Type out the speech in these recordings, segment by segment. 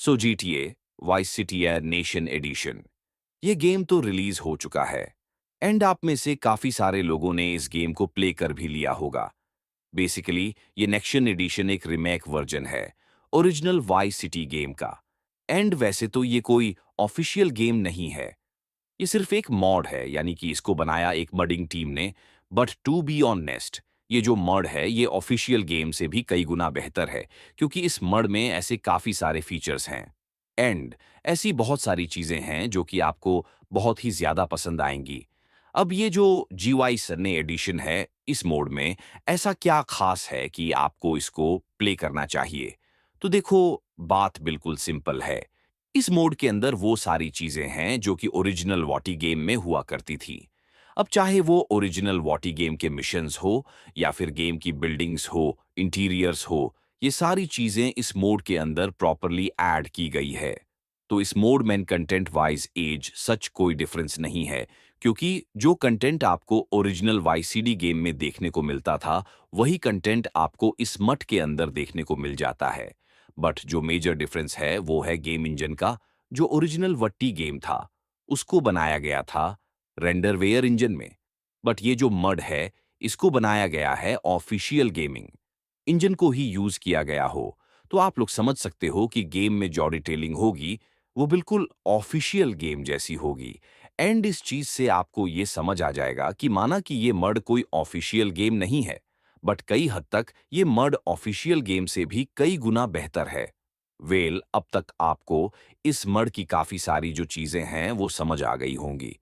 सो GTA Vice City एयर नेशन edition, ये गेम तो रिलीज हो चुका है एंड आप में से काफी सारे लोगों ने इस गेम को प्ले कर भी लिया होगा। बेसिकली ये नेक्शन एडिशन एक रिमेक वर्जन है ओरिजिनल वाइस सिटी गेम का। एंड वैसे तो ये कोई ऑफिशियल गेम नहीं है, ये सिर्फ एक मॉड है, यानी कि इसको बनाया एक मडिंग टीम ने। बट टू बी ऑनेस्ट, ये जो मड है ये ऑफिशियल गेम से भी कई गुना बेहतर है, क्योंकि इस मड में ऐसे काफी सारे फीचर्स हैं एंड ऐसी बहुत सारी चीजें हैं जो कि आपको बहुत ही ज्यादा पसंद आएंगी। अब ये जो जीवाई सन्ने एडिशन है, इस मोड में ऐसा क्या खास है कि आपको इसको प्ले करना चाहिए? तो देखो, बात बिल्कुल सिंपल है। इस मोड के अंदर वो सारी चीजें हैं जो कि ओरिजिनल वॉटी गेम में हुआ करती थी। अब चाहे वो ओरिजिनल वॉटी गेम के मिशंस हो या फिर गेम की बिल्डिंग्स हो, इंटीरियर्स हो, ये सारी चीजें इस मोड के अंदर प्रॉपरली ऐड की गई है। तो इस मोड में कंटेंट वाइज एज सच कोई डिफरेंस नहीं है, क्योंकि जो कंटेंट आपको ओरिजिनल वाईसीडी गेम में देखने को मिलता था, वही कंटेंट आपको इस मट के अंदर देखने को मिल जाता है। बट जो मेजर डिफरेंस है वो है गेम इंजन का। जो ओरिजिनल वट्टी गेम था उसको बनाया गया था रेंडरवेयर इंजन में, बट ये जो मड है इसको बनाया गया है ऑफिशियल गेमिंग इंजन को ही यूज किया गया हो। तो आप लोग समझ सकते हो कि गेम में जो डिटेलिंग होगी वो बिल्कुल ऑफिशियल गेम जैसी होगी। एंड इस चीज से आपको ये समझ आ जाएगा कि माना कि ये मड कोई ऑफिशियल गेम नहीं है, बट कई हद तक ये मड ऑफिशियल गेम से भी कई गुना बेहतर है। अब तक आपको इस मड की काफी सारी जो चीजें हैं वो समझ आ गई होंगी।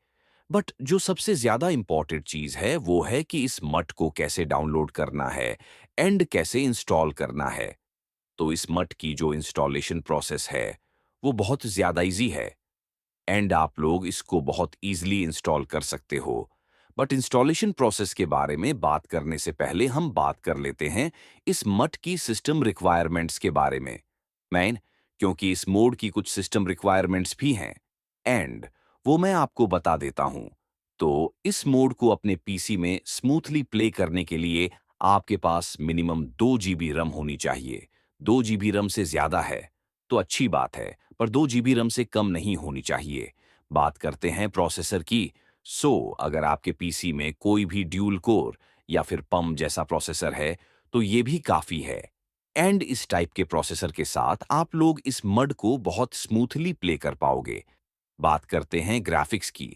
बट जो सबसे ज्यादा इंपॉर्टेंट चीज है वो है कि इस मट को कैसे डाउनलोड करना है एंड कैसे इंस्टॉल करना है। तो इस मट की जो इंस्टॉलेशन प्रोसेस है वो बहुत ज्यादा इजी है एंड आप लोग इसको बहुत इजीली इंस्टॉल कर सकते हो। बट इंस्टॉलेशन प्रोसेस के बारे में बात करने से पहले हम बात कर लेते हैं इस मट की सिस्टम रिक्वायरमेंट्स के बारे में। मैन, क्योंकि इस मोड की कुछ सिस्टम रिक्वायरमेंट्स भी हैं एंड वो मैं आपको बता देता हूं। तो इस मोड को अपने पीसी में स्मूथली प्ले करने के लिए आपके पास मिनिमम 2 GB रम होनी चाहिए। 2 GB रम से ज्यादा है तो अच्छी बात है, पर 2 GB रम से कम नहीं होनी चाहिए। बात करते हैं प्रोसेसर की। अगर आपके पीसी में कोई भी ड्यूल कोर या फिर पम जैसा प्रोसेसर है तो ये भी काफी है। एंड इस टाइप के प्रोसेसर के साथ आप लोग इस मड को बहुत स्मूथली प्ले कर पाओगे। बात करते हैं ग्राफिक्स की।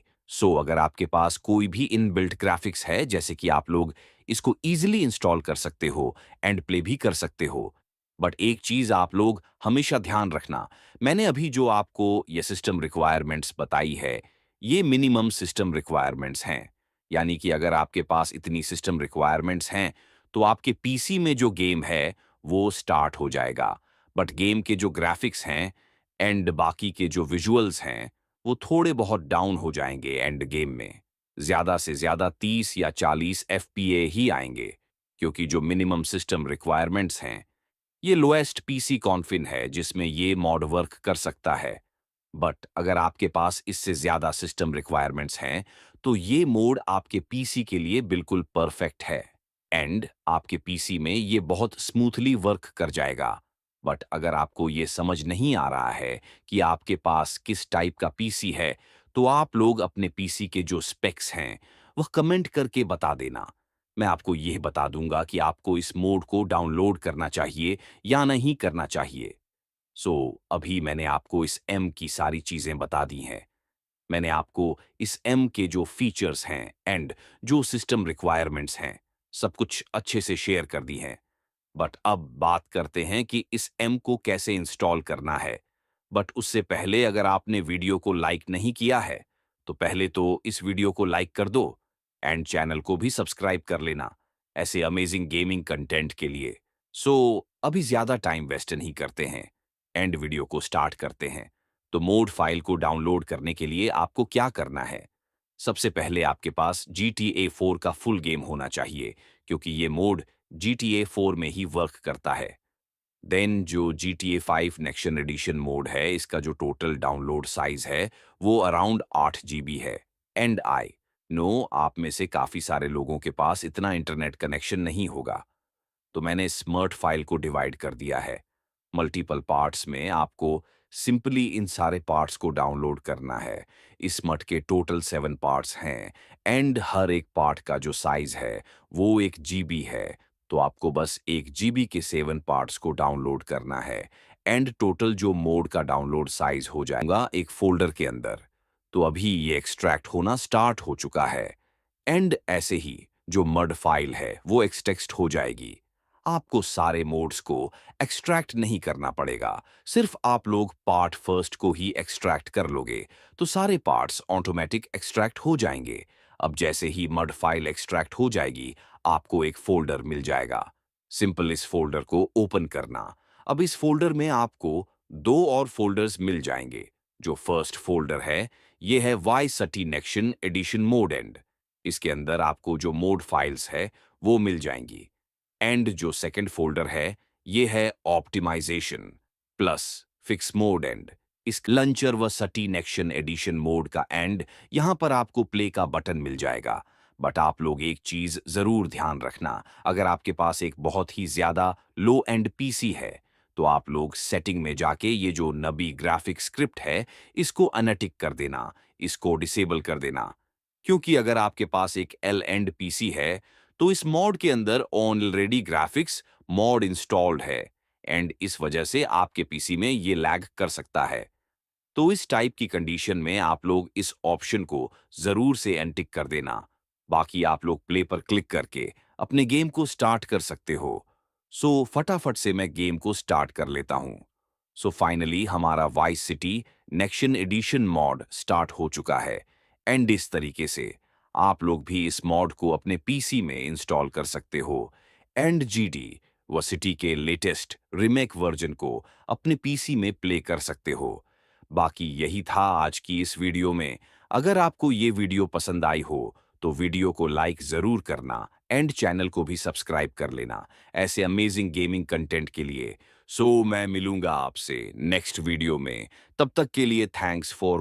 अगर आपके पास कोई भी इनबिल्ट ग्राफिक्स है, जैसे कि आप लोग इसको इजीली इंस्टॉल कर सकते हो एंड प्ले भी कर सकते हो। बट एक चीज आप लोग हमेशा ध्यान रखना, मैंने अभी जो आपको ये सिस्टम रिक्वायरमेंट्स बताई है, ये मिनिमम सिस्टम रिक्वायरमेंट्स हैं। यानी कि अगर आपके पास इतनी सिस्टम रिक्वायरमेंट्स हैं तो आपके पीसी में जो गेम है वो स्टार्ट हो जाएगा। बट गेम के जो ग्राफिक्स हैं एंड बाकी के जो विजुअल्स हैं वो थोड़े बहुत डाउन हो जाएंगे एंड गेम में। ज्यादा से ज्यादा 30 या 40 एफपीए ही आएंगे, क्योंकि जो मिनिमम सिस्टम रिक्वायरमेंट्स हैं ये लोएस्ट पीसी कॉन्फिन है जिसमें ये मॉड वर्क कर सकता है। बट अगर आपके पास इससे ज्यादा सिस्टम रिक्वायरमेंट्स हैं तो ये मोड आपके पीसी के लिए बिल्कुल परफेक्ट है एंड आपके पीसी में ये बहुत स्मूथली वर्क कर जाएगा। बट अगर आपको ये समझ नहीं आ रहा है कि आपके पास किस टाइप का पीसी है, तो आप लोग अपने पीसी के जो स्पेक्स हैं वह कमेंट करके बता देना। मैं आपको यह बता दूंगा कि आपको इस मोड को डाउनलोड करना चाहिए या नहीं करना चाहिए। अभी मैंने आपको इस एम की सारी चीजें बता दी हैं। मैंने आपको इस एम के जो फीचर्स हैं एंड जो सिस्टम रिक्वायरमेंट्स हैं सब कुछ अच्छे से शेयर कर दी हैं। बट अब बात करते हैं कि इस एम को कैसे इंस्टॉल करना है। बट उससे पहले अगर आपने वीडियो को लाइक नहीं किया है तो पहले तो इस वीडियो को लाइक कर दो एंड चैनल को भी सब्सक्राइब कर लेना ऐसे अमेजिंग गेमिंग कंटेंट के लिए। अभी ज्यादा टाइम वेस्ट नहीं करते हैं एंड वीडियो को स्टार्ट करते हैं। तो मोड फाइल को डाउनलोड करने के लिए आपको क्या करना है? सबसे पहले आपके पास GTA 4 का फुल गेम होना चाहिए, क्योंकि ये मोड GTA 4 में ही वर्क करता है। देन जो GTA 5 नेक्स्ट एडिशन मोड है, इसका जो टोटल डाउनलोड साइज है वो अराउंड 8 GB है। एंड आई नो आप में से काफी सारे लोगों के पास इतना इंटरनेट कनेक्शन नहीं होगा, तो मैंने स्मर्ट फाइल को डिवाइड कर दिया है। मल्टीपल पार्ट्स में आपको सिंपली इन सारे पार्ट्स को डाउनलोड करना है। इस मड के टोटल 7 पार्ट्स हैं एंड हर एक पार्ट का जो साइज है वो 1 जीबी है। तो आपको बस 1 जीबी के 7 पार्ट्स को डाउनलोड करना है एंड टोटल जो मोड का डाउनलोड साइज हो जाएगा एक फोल्डर के अंदर। तो अभी ये एक्सट्रैक्ट होना स्टार्ट हो चुका है एंड ऐसे ही जो मड फाइल है वो एक्सटेक्स्ट हो जाएगी। आपको सारे मोड्स को एक्सट्रैक्ट नहीं करना पड़ेगा, सिर्फ आप लोग पार्ट फर्स्ट को ही एक्सट्रैक्ट कर लोगे तो सारे पार्ट्स ऑटोमेटिक एक्सट्रैक्ट हो जाएंगे। अब जैसे ही मड फाइल एक्सट्रैक्ट हो जाएगी आपको एक फोल्डर मिल जाएगा। सिंपल इस फोल्डर को ओपन करना। अब इस फोल्डर में आपको 2 और फोल्डर्स मिल जाएंगे। जो फर्स्ट फोल्डर है ये है वाई सटी नेक्शन एडिशन मोड एंड। इसके अंदर आपको जो मोड फाइल्स है वो मिल जाएंगी। एंड जो सेकंड फोल्डर है ये है optimisation plus fix mod and. इस लंचर व सटी नेक्शन एडिशन मोड का एंड यहां पर आपको प्ले का बटन मिल जाएगा। बट आप लोग एक चीज जरूर ध्यान रखना, अगर आपके पास एक बहुत ही ज्यादा लो एंड पीसी है तो आप लोग सेटिंग में जाके ये जो नबी ग्राफिक स्क्रिप्ट है इसको अनटिक कर देना, इसको डिसेबल कर देना। क्योंकि अगर आपके पास एक एल एंड पीसी है तो इस मॉड के अंदर ऑलरेडी ग्राफिक्स मॉड इंस्टॉल्ड है एंड इस वजह से आपके पीसी में ये लैग कर सकता है। तो इस टाइप की कंडीशन में आप लोग इस ऑप्शन को जरूर से अनटिक कर देना। बाकी आप लोग प्ले पर क्लिक करके अपने गेम को स्टार्ट कर सकते हो। सो फटाफट से मैं गेम को स्टार्ट कर लेता हूं। सो फाइनली हमारा Vice City nextgen edition mod start हो चुका है एंड इस तरीके से आप लोग भी इस मॉड को अपने पीसी में इंस्टॉल कर सकते हो एंड जीडी व सिटी के लेटेस्ट रिमेक वर्जन को अपने पीसी में प्ले कर सकते हो। बाकी यही था आज की इस वीडियो में। अगर आपको ये वीडियो पसंद आई हो तो वीडियो को लाइक जरूर करना एंड चैनल को भी सब्सक्राइब कर लेना ऐसे अमेजिंग गेमिंग कंटेंट के लिए। सो मैं मिलूंगा आपसे नेक्स्ट वीडियो में। तब तक के लिए थैंक्स फॉर